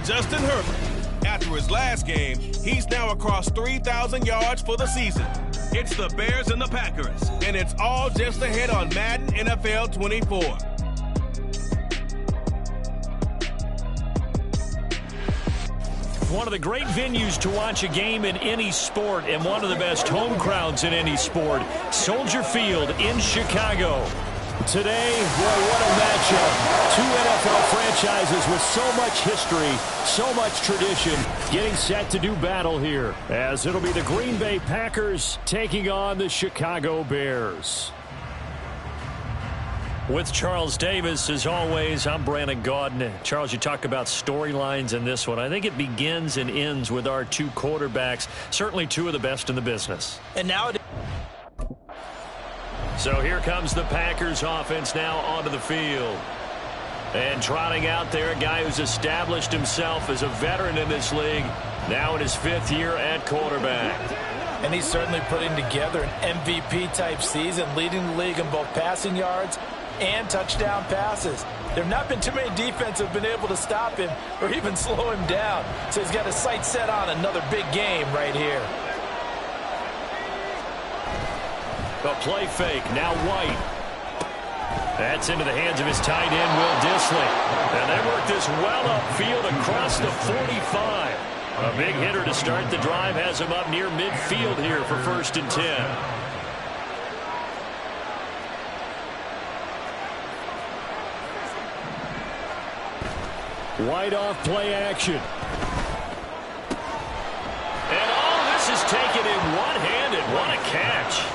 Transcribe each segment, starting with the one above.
Justin Herbert. After his last game, he's now across 3,000 yards for the season. It's the Bears and the Packers, and it's all just ahead on Madden NFL 24. One of the great venues to watch a game in any sport and one of the best home crowds in any sport, Soldier Field in Chicago. Today, well, what a matchup. Two NFL franchises with so much history, so much tradition, getting set to do battle here, as it'll be the Green Bay Packers taking on the Chicago Bears. With Charles Davis, as always, I'm Brandon Gaudin. Charles, you talk about storylines in this one. I think it begins and ends with our two quarterbacks, certainly two of the best in the business. And now so here comes the Packers offense now onto the field. And trotting out there, a guy who's established himself as a veteran in this league, now in his 5th year at quarterback. And he's certainly putting together an MVP-type season, leading the league in both passing yards and touchdown passes. There have not been too many defenses have been able to stop him or even slow him down. So he's got his sights set on another big game right here. A play fake, now White. That's into the hands of his tight end, Will Dissly. And they work this well upfield across the 45. A big hitter to start the drive has him up near midfield here for 1st and 10. White off play action. And all this is taken in one-handed. What a catch.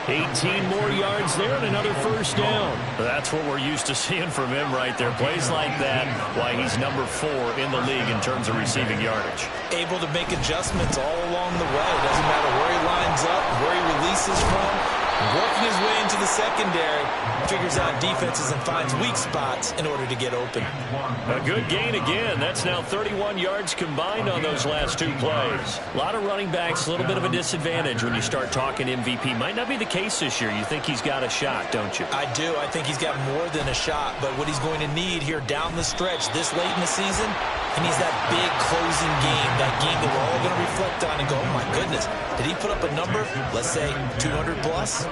18 more yards there and another 1st down. That's what we're used to seeing from him right there. Plays like that, why he's number 4 in the league in terms of receiving yardage. Able to make adjustments all along the way. Doesn't matter where he lines up, where he releases from. Working his way into the secondary, figures out defenses and finds weak spots in order to get open. A good gain again. That's now 31 yards combined on those last 2 plays. A lot of running backs, a little bit of a disadvantage when you start talking MVP. Might not be the case this year. You think he's got a shot, don't you? I do. I think he's got more than a shot. But what he's going to need here down the stretch this late in the season, he needs that big closing game, that game that we're all going to reflect on and go, oh my goodness, did he put up a number, let's say 200 plus?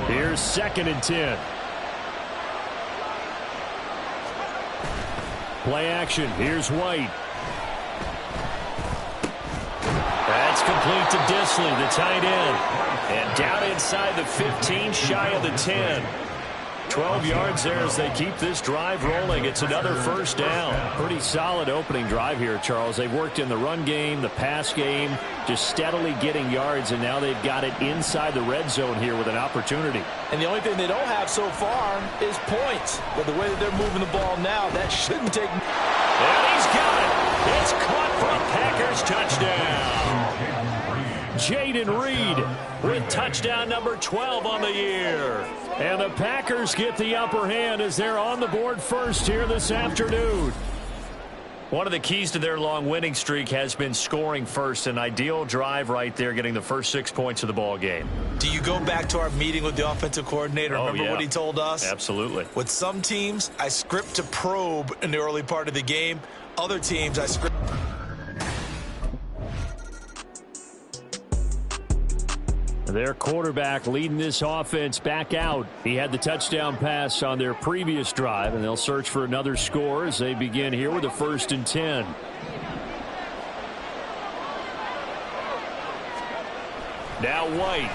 Here's 2nd and 10. Play action. Here's White. That's complete to Dissly, the tight end. And down inside the 15, shy of the 10. 12 yards there as they keep this drive rolling. It's another 1st down. Pretty solid opening drive here, Charles. They've worked in the run game, the pass game, just steadily getting yards, and now they've got it inside the red zone here with an opportunity. And the only thing they don't have so far is points. But the way that they're moving the ball now, that shouldn't take... And he's got it. It's caught for a Packers touchdown. Jayden Reed with touchdown number 12 on the year. And the Packers get the upper hand as they're on the board first here this afternoon. One of the keys to their long winning streak has been scoring first. An ideal drive right there, getting the first 6 points of the ball game. Do you go back to our meeting with the offensive coordinator? Remember what he told us? Absolutely. With some teams, I script to probe in the early part of the game. Other teams, I script... Their quarterback leading this offense back out. He had the touchdown pass on their previous drive, and they'll search for another score as they begin here with a 1st and 10. Now White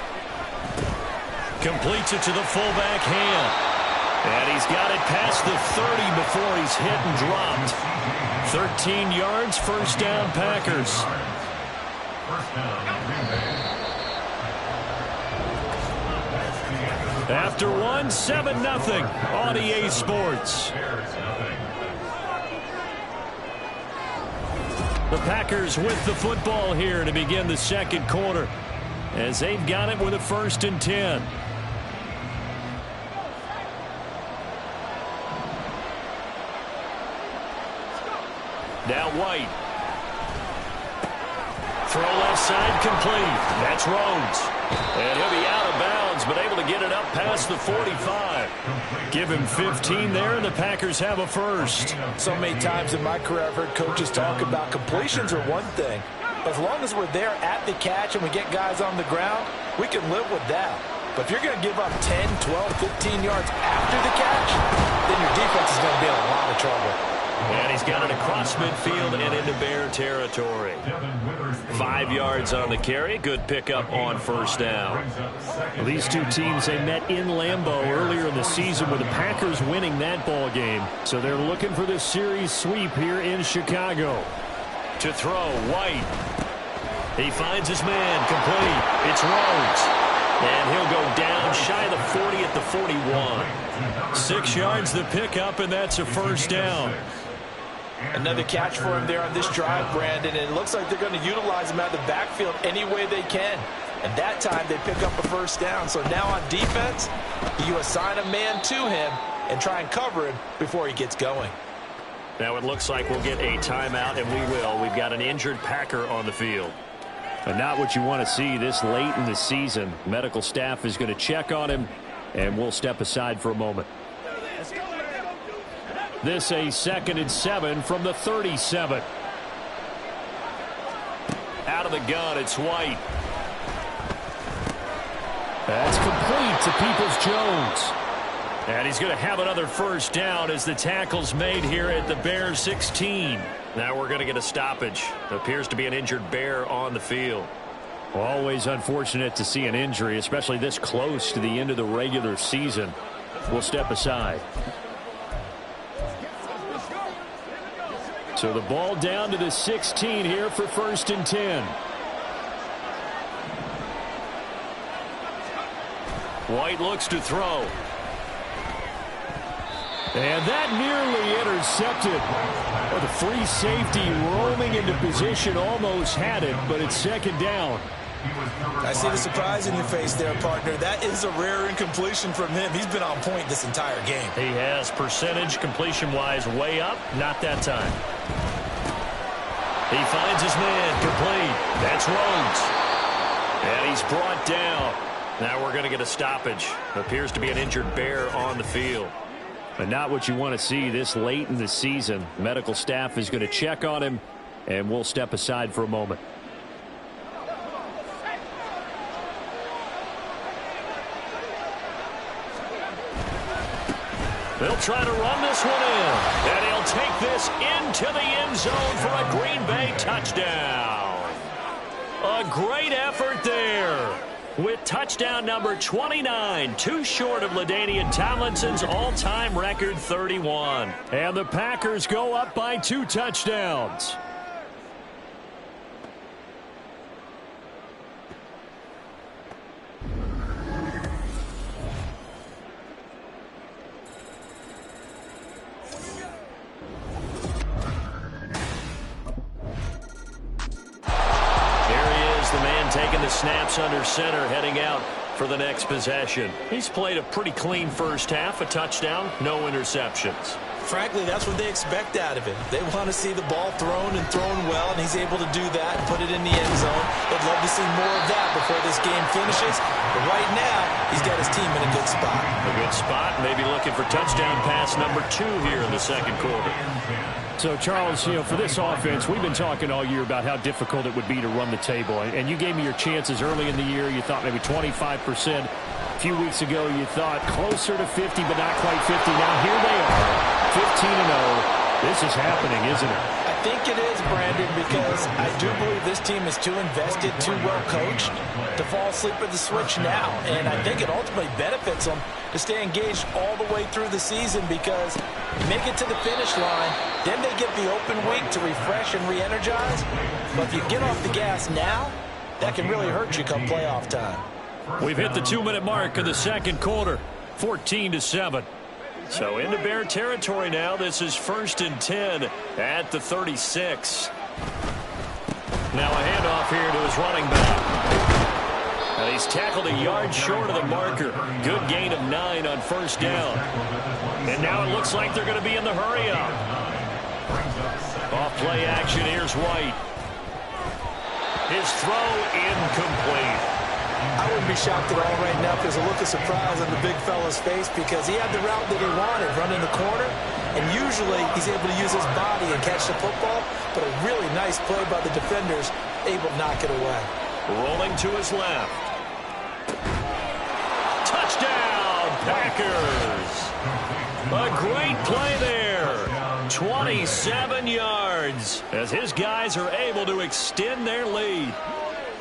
completes it to the fullback hand. And he's got it past the 30 before he's hit and dropped. 13 yards, 1st down Packers. After one, 7-0 on EA Sports. The Packers with the football here to begin the 2nd quarter, as they've got it with a 1st and 10. Now White. Throw left side complete. That's Rhodes. And he'll be out of bounds been able to get it up past the 45. Give him 15 there, and the Packers have a first. So many times in my career, I've heard coaches talk about completions are one thing. As long as we're there at the catch and we get guys on the ground, we can live with that. But if you're going to give up 10, 12, 15 yards after the catch, then your defense is going to be in a lot of trouble. And he's got it across midfield and into Bear territory. 5 yards on the carry. Good pickup on first down. Well, these two teams, they met in Lambeau earlier in the season with the Packers winning that ball game. So they're looking for this series sweep here in Chicago. To throw, White. He finds his man, complete. It's Rhodes. And he'll go down shy of the 40 at the 41. 6 yards the pickup, and that's a first down. Another catch for him there on this drive, Brandon. And it looks like they're going to utilize him out of the backfield any way they can. And that time they pick up a first down. So now on defense, you assign a man to him and try and cover him before he gets going. Now it looks like we'll get a timeout, and we will. We've got an injured Packer on the field. And not what you want to see this late in the season. Medical staff is going to check on him, and we'll step aside for a moment. This a 2nd and 7 from the 37. Out of the gun, it's White. That's complete to Peoples-Jones. And he's going to have another first down as the tackle's made here at the Bears 16. Now we're going to get a stoppage. Appears to be an injured Bear on the field. Always unfortunate to see an injury, especially this close to the end of the regular season. We'll step aside. So the ball down to the 16 here for 1st and 10. White looks to throw. And that nearly intercepted. Well, the free safety roaming into position almost had it, but it's 2nd down. I see the surprise in your face there, partner. That is a rare incompletion from him. He's been on point this entire game. He has percentage completion-wise way up. Not that time. He finds his man complete. That's Rhodes. And he's brought down. Now we're going to get a stoppage. Appears to be an injured Bear on the field. But not what you want to see this late in the season. Medical staff is going to check on him, and we'll step aside for a moment. They'll try to run this one in. And he'll take this into the end zone for a Green Bay touchdown. A great effort there. With touchdown number 29, too short of LaDainian Tomlinson's all-time record 31. And the Packers go up by 2 touchdowns. Taking the snaps under center, heading out for the next possession. He's played a pretty clean first half, a touchdown, no interceptions. Frankly, that's what they expect out of him. They want to see the ball thrown and thrown well, and he's able to do that and put it in the end zone. They'd love to see more of that before this game finishes. But right now, he's got his team in a good spot. A good spot, maybe looking for touchdown pass number 2 here in the 2nd quarter. So, Charles, you know, for this offense, we've been talking all year about how difficult it would be to run the table. And you gave me your chances early in the year. You thought maybe 25%. A few weeks ago, you thought closer to 50, but not quite 50. Now, here they are, 15-0. This is happening, isn't it? I think it is, Brandon, because I do believe this team is too invested, too well coached to fall asleep at the switch now. And I think it ultimately benefits them to stay engaged all the way through the season, because make it to the finish line, then they get the open week to refresh and re-energize. But if you get off the gas now, that can really hurt you come playoff time. We've hit the 2-minute mark of the 2nd quarter, 14-7. So into Bear territory now. This is 1st and 10 at the 36. Now a handoff here to his running back. Now he's tackled a yard short of the marker. Good gain of 9 on 1st down. And now it looks like they're going to be in the hurry-up. Off play action, here's White. His throw incomplete. I wouldn't be shocked at all right now if there's a look of surprise on the big fella's face because he had the route that he wanted, running the corner, and usually he's able to use his body and catch the football, but a really nice play by the defenders, able to knock it away. Rolling to his left. Touchdown, Packers! A great play there. 27 yards as his guys are able to extend their lead.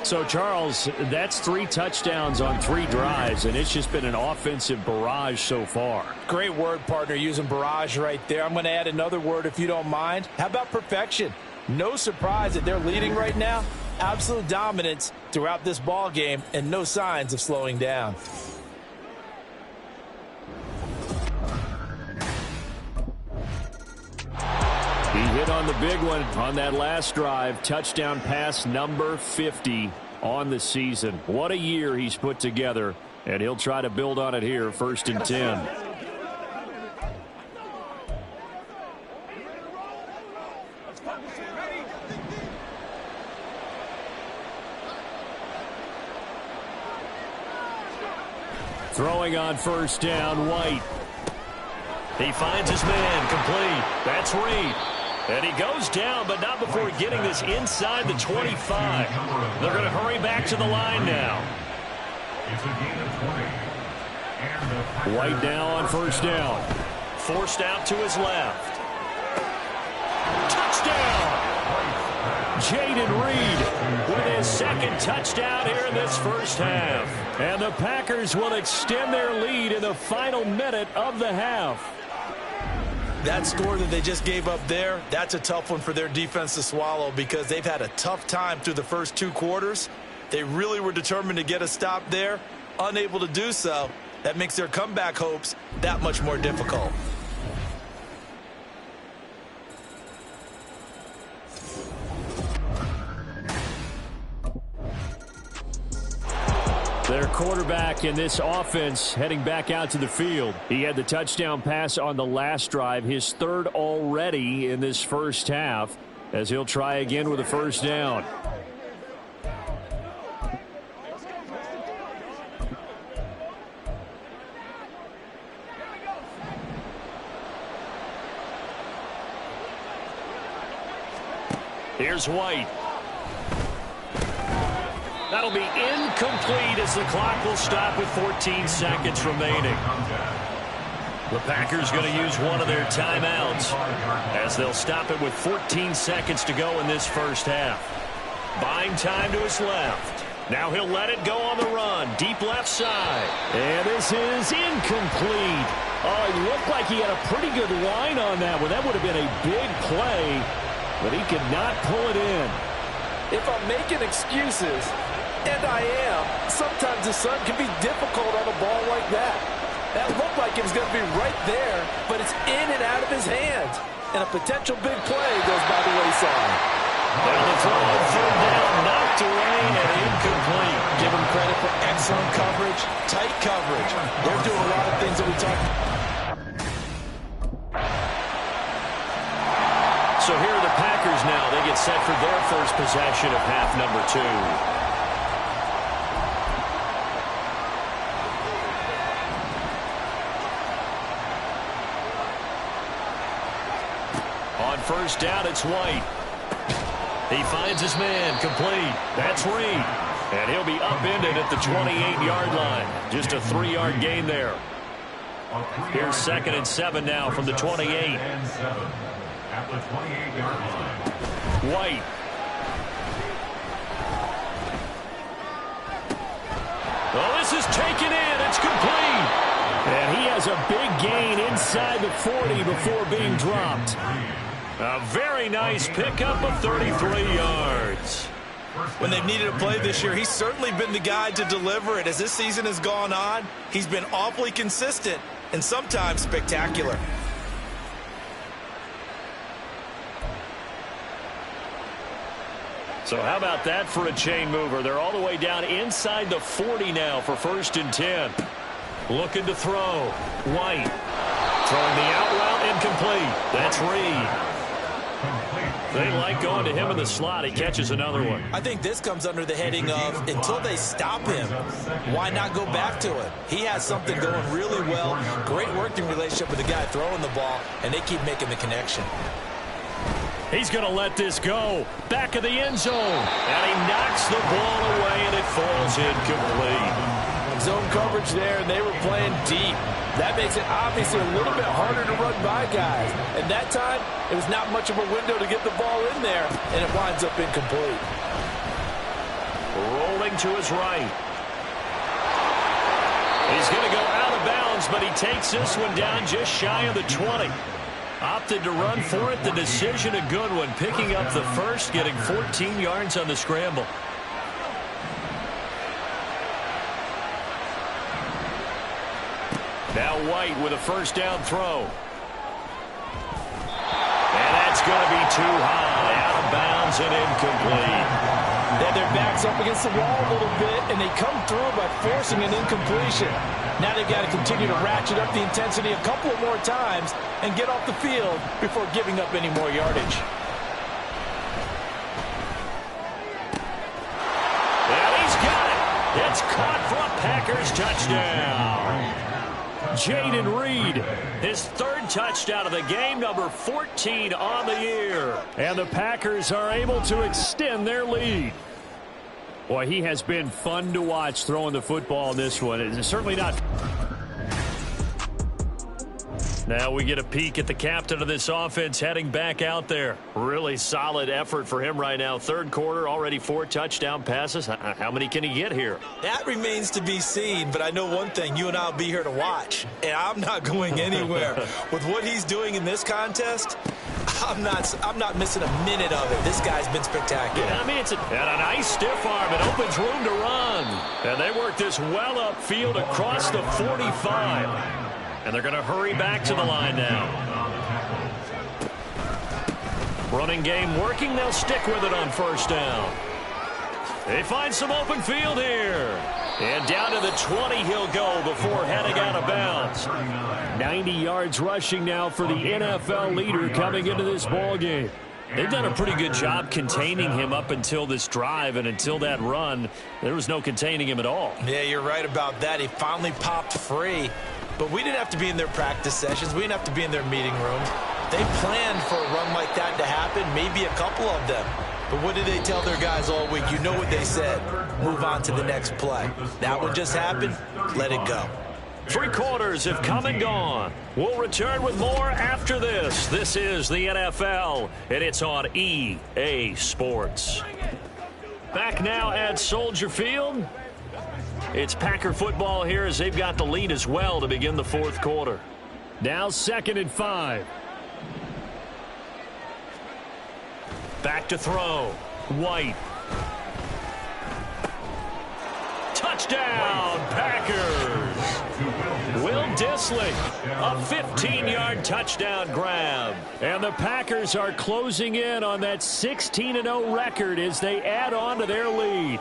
So, Charles, that's 3 touchdowns on 3 drives, and it's just been an offensive barrage so far. Great word, partner, using barrage right there. I'm going to add another word if you don't mind. How about perfection? No surprise that they're leading right now. Absolute dominance throughout this ball game and no signs of slowing down. He hit on the big one on that last drive. Touchdown pass number 50 on the season. What a year he's put together, and he'll try to build on it here, 1st and 10. Throwing on 1st down, White. He finds his man, complete. That's Reed. And he goes down, but not before getting this inside the 25. They're going to hurry back to the line now. White now on 1st down. Forced out to his left. Touchdown! Jayden Reed with his 2nd touchdown here in this first half. And the Packers will extend their lead in the final minute of the half. That score that they just gave up there, that's a tough one for their defense to swallow because they've had a tough time through the first 2 quarters. They really were determined to get a stop there, unable to do so. That makes their comeback hopes that much more difficult. Their quarterback in this offense heading back out to the field. He had the touchdown pass on the last drive, his 3rd already in this first half, as he'll try again with a 1st down. Here's White. That'll be incomplete as the clock will stop with 14 seconds remaining. The Packers going to use one of their timeouts as they'll stop it with 14 seconds to go in this first half. Buying time to his left. Now he'll let it go on the run. Deep left side. And this is incomplete. Oh, it looked like he had a pretty good line on that one. That would have been a big play, but he could not pull it in. If I'm making excuses, and I am, sometimes the sun can be difficult on a ball like that. That looked like it was going to be right there, but it's in and out of his hands. And a potential big play goes by the wayside. Down the throw on 3rd down, knocked away and incomplete. Give him credit for excellent coverage, tight coverage. They're doing a lot of things that we talked about. So here are the Packers now. They get set for their first possession of half number 2. On 1st down, it's White. He finds his man, complete. That's Reed. And he'll be upended at the 28-yard line. Just a 3-yard gain there. Here's 2nd and 7 now from the 28. At the 28-yard line. White. Oh, this is taken in. It's complete. And he has a big gain inside the 40 before being dropped. A very nice pickup of 33 yards. When they've needed a play this year, he's certainly been the guy to deliver it. As this season has gone on, he's been awfully consistent and sometimes spectacular. So how about that for a chain mover? They're all the way down inside the 40 now for 1st and 10. Looking to throw. White. Throwing the out route incomplete. That's Reed. They like going to him in the slot. He catches another one. I think this comes under the heading of until they stop him, why not go back to it? He has something going really well. Great working relationship with the guy throwing the ball, and they keep making the connection. He's going to let this go. Back of the end zone. And he knocks the ball away, and it falls incomplete. Zone coverage there, and they were playing deep. That makes it obviously a little bit harder to run by guys. And that time, it was not much of a window to get the ball in there, and it winds up incomplete. Rolling to his right. He's going to go out of bounds, but he takes this one down just shy of the 20. Opted to run for it. The decision a good one. Picking up the first, getting 14 yards on the scramble. Now White with a first down throw. And that's going to be too high. Out of bounds and incomplete. They had their backs up against the wall a little bit, and they come through by forcing an incompletion. Now they've got to continue to ratchet up the intensity a couple of more times and get off the field before giving up any more yardage. And he's got it. It's caught for a Packers touchdown. Jayden Reed, his third touchdown of the game, number 14 on the year. And the Packers are able to extend their lead. Boy, he has been fun to watch throwing the football in this one. It's certainly not. Now we get a peek at the captain of this offense heading back out there. Really solid effort for him right now. Third quarter, already 4 touchdown passes. How many can he get here? That remains to be seen, but I know one thing. You and I will be here to watch, and I'm not going anywhere. With what he's doing in this contest, I'm not missing a minute of it. This guy's been spectacular. Yeah, I mean, it's a nice stiff arm. It opens room to run. And they work this well upfield across the 45. And they're going to hurry back to the line now. Running game working. They'll stick with it on first down. They find some open field here. And down to the 20 he'll go before heading out of bounds. 90 yards rushing now for the NFL leader coming into this ball game. They've done a pretty good job containing him up until this drive, and until that run, there was no containing him at all. Yeah, you're right about that. He finally popped free. But we didn't have to be in their practice sessions. We didn't have to be in their meeting rooms. They planned for a run like that to happen, maybe a couple of them. But what did they tell their guys all week? You know what they said. Move on to the next play. That one just happened. Let it go. 3 quarters have come and gone. We'll return with more after this. This is the NFL, and it's on EA Sports. Back now at Soldier Field. It's Packer football here as they've got the lead as well to begin the fourth quarter. Now 2nd and 5. Back to throw. White. Touchdown, Packers. Will Dissly, a 15-yard touchdown grab. And the Packers are closing in on that 16-0 record as they add on to their lead.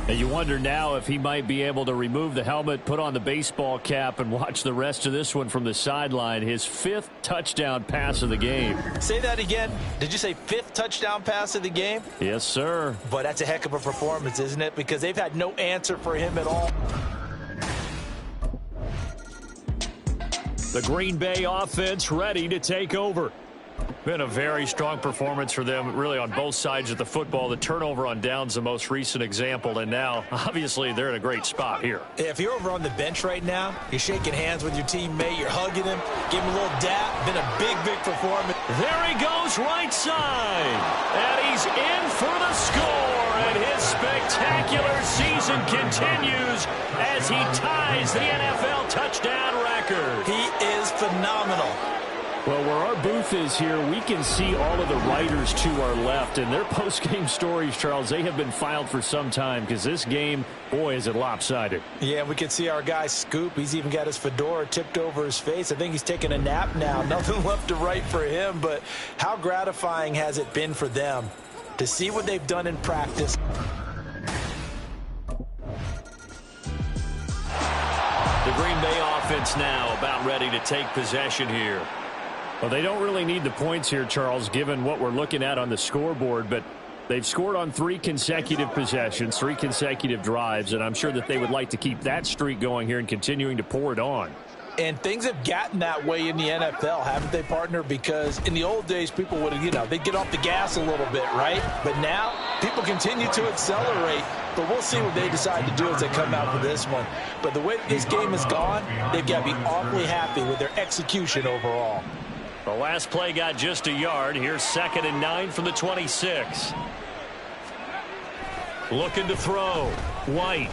And you wonder now if he might be able to remove the helmet, put on the baseball cap, and watch the rest of this one from the sideline. His 5th touchdown pass of the game. Say that again. Did you say 5th touchdown pass of the game? Yes, sir. But that's a heck of a performance, isn't it? Because they've had no answer for him at all. The Green Bay offense ready to take over. Been a very strong performance for them, really, on both sides of the football. The turnover on downs, the most recent example, and now, obviously, they're in a great spot here. If you're over on the bench right now, you're shaking hands with your teammate, you're hugging him, give him a little dap. Been a big, big performance. There he goes, right side, and he's in for the score, and his spectacular season continues as he ties the NFL touchdown record. He is phenomenal. Well, where our booth is here, we can see all of the writers to our left. And their post-game stories, Charles, they have been filed for some time because this game, boy, is it lopsided. Yeah, we can see our guy Scoop. He's even got his fedora tipped over his face. I think he's taking a nap now. Nothing left to write for him. But how gratifying has it been for them to see what they've done in practice? The Green Bay offense now about ready to take possession here. Well, they don't really need the points here, Charles, given what we're looking at on the scoreboard, but they've scored on 3 consecutive possessions, 3 consecutive drives, and I'm sure that they would like to keep that streak going here and continuing to pour it on. And things have gotten that way in the NFL, haven't they, partner? Because in the old days, people would, they'd get off the gas a little bit, right? But now, people continue to accelerate. But we'll see what they decide to do as they come out for this one. But the way this game has gone, they've got to be awfully happy with their execution overall. The last play got just a yard. Here's 2nd and 9 from the 26. Looking to throw. White.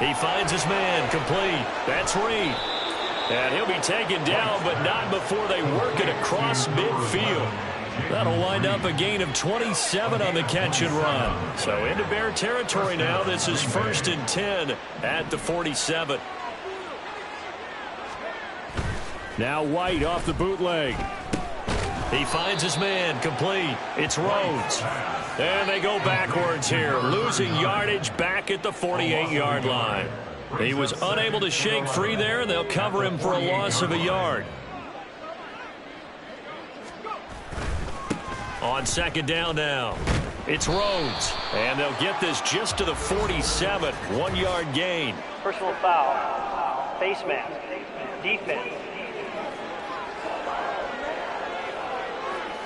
He finds his man. Complete. That's Reed. And he'll be taken down, but not before they work it across midfield. That'll wind up a gain of 27 on the catch and run. So into Bear territory now. This is 1st and 10 at the 47. Now White off the bootleg. He finds his man. Complete. It's Rhodes. And they go backwards here, losing yardage back at the 48-yard line. He was unable to shake free there, and they'll cover him for a loss of a yard. On 2nd down now, it's Rhodes. And they'll get this just to the 47, 1-yard gain. Personal foul, face mask, defense.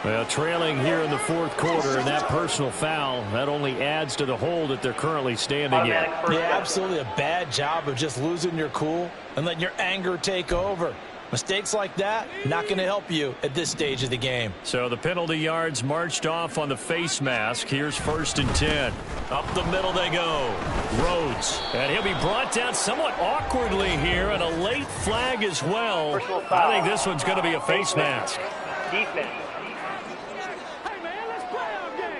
Well, trailing here in the 4th quarter, and that personal foul, that only adds to the hole that they're currently standing in. Yeah, absolutely a bad job of just losing your cool and letting your anger take over. Mistakes like that, not going to help you at this stage of the game. So the penalty yards marched off on the face mask. Here's 1st and 10. Up the middle they go. Rhodes. And he'll be brought down somewhat awkwardly here, and a late flag as well. I think this one's going to be a face mask. Defense.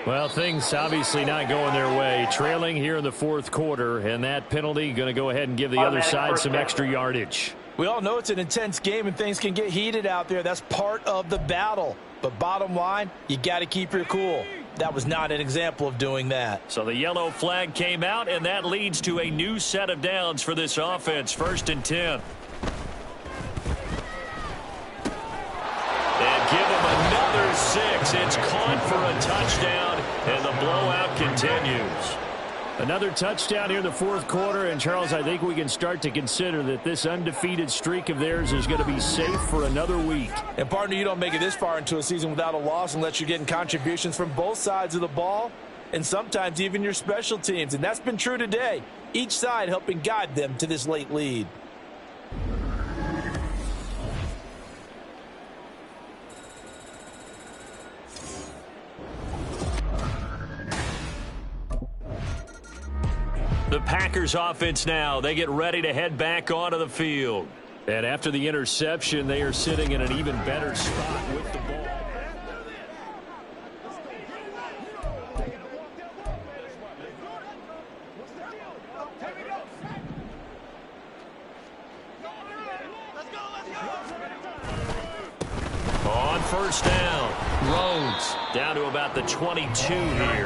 Well, things obviously not going their way. Trailing here in the 4th quarter, and that penalty going to go ahead and give the other side some extra yardage. We all know it's an intense game and things can get heated out there. That's part of the battle. But bottom line, you got to keep your cool. That was not an example of doing that. So the yellow flag came out, and that leads to a new set of downs for this offense. 1st and 10. And give him another 6. It's caught for a touchdown, and the blowout continues. Another touchdown here in the 4th quarter, and Charles, I think we can start to consider that this undefeated streak of theirs is going to be safe for another week. And partner, you don't make it this far into a season without a loss unless you're getting contributions from both sides of the ball, and sometimes even your special teams, and that's been true today. Each side helping guide them to this late lead. The Packers offense now. They get ready to head back onto the field. And after the interception, they are sitting in an even better spot with the ball. On 1st down, Rhodes down to about the 22 here.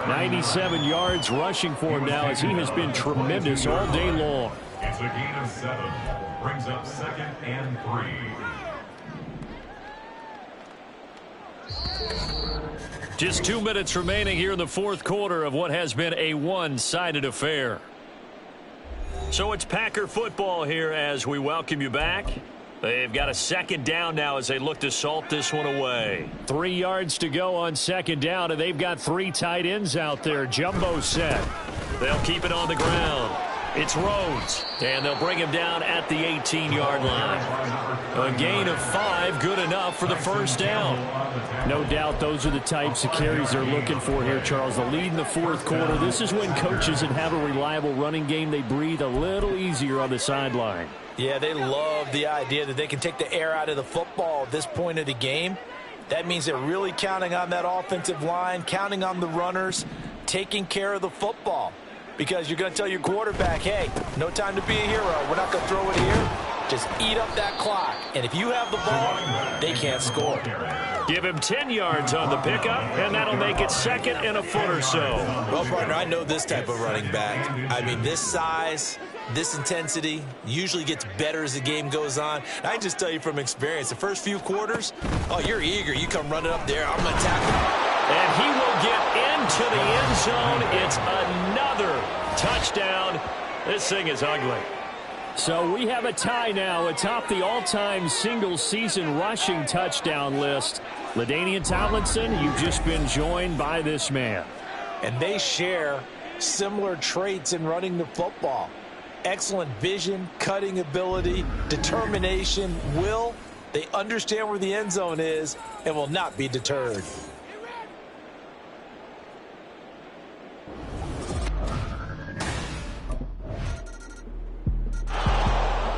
97 yards rushing for him now as he has been tremendous all day long. It's a gain of 7. Brings up 2nd and 3. Just 2 minutes remaining here in the 4th quarter of what has been a one-sided affair. So it's Packer football here as we welcome you back. They've got a 2nd down now as they look to salt this one away. 3 yards to go on 2nd down, and they've got 3 tight ends out there. Jumbo set. They'll keep it on the ground. It's Rhodes, and they'll bring him down at the 18-yard line. A gain of 5, good enough for the 1st down. No doubt those are the types of carries they're looking for here, Charles. The lead in the 4th quarter. This is when coaches that have a reliable running game, they breathe a little easier on the sideline. Yeah, they love the idea that they can take the air out of the football at this point of the game. That means they're really counting on that offensive line, counting on the runners, taking care of the football. Because you're going to tell your quarterback, hey, no time to be a hero. We're not going to throw it here. Just eat up that clock. And if you have the ball, they can't score. Give him 10 yards on the pickup, and that'll make it 2nd and a foot or so. Well, partner, I know this type of running back. I mean, this size, This intensity usually gets better as the game goes on. I can just tell you from experience, the first few quarters, oh, you're eager. You come running up there, I'm going to tackle him. And he will get into the end zone. It's another touchdown. This thing is ugly. So we have a tie now atop the all-time single-season rushing touchdown list. LaDainian Tomlinson, you've just been joined by this man. And they share similar traits in running the football. Excellent vision, cutting ability, determination, will. They understand where the end zone is and will not be deterred.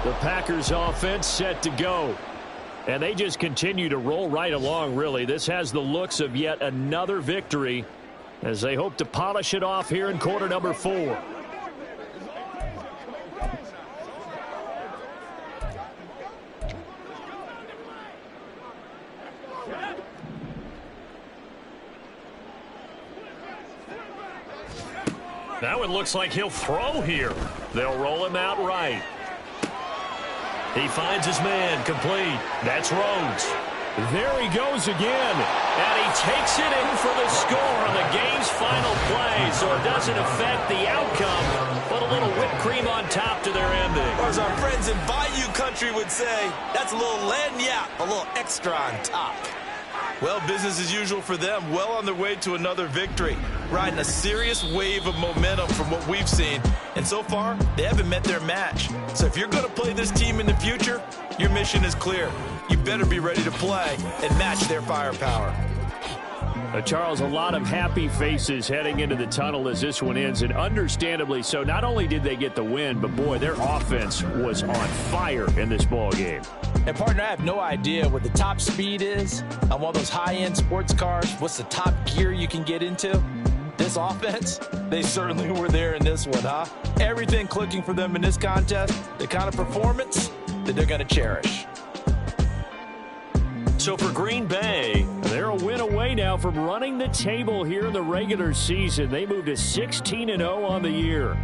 The Packers offense set to go. And they just continue to roll right along, really. This has the looks of yet another victory as they hope to polish it off here in quarter number 4. Now it looks like he'll throw here. They'll roll him out right. He finds his man, complete. That's Rhodes. There he goes again. And he takes it in for the score on the game's final play. So it doesn't affect the outcome, but a little whipped cream on top to their ending. Or as our friends in Bayou Country would say, that's a little lagniappe, a little extra on top. Well, business as usual for them. Well on their way to another victory. Riding a serious wave of momentum from what we've seen. And so far, they haven't met their match. So if you're going to play this team in the future, your mission is clear. You better be ready to play and match their firepower. Charles, a lot of happy faces heading into the tunnel as this one ends, and understandably so. Not only did they get the win, but boy, their offense was on fire in this ball game. And partner, I have no idea what the top speed is on one of those high-end sports cars. What's the top gear you can get into? This offense, they certainly were there in this one, huh? Everything clicking for them in this contest, the kind of performance that they're going to cherish. So for Green Bay, they're a win away now from running the table here in the regular season. They moved to 16-0 on the year.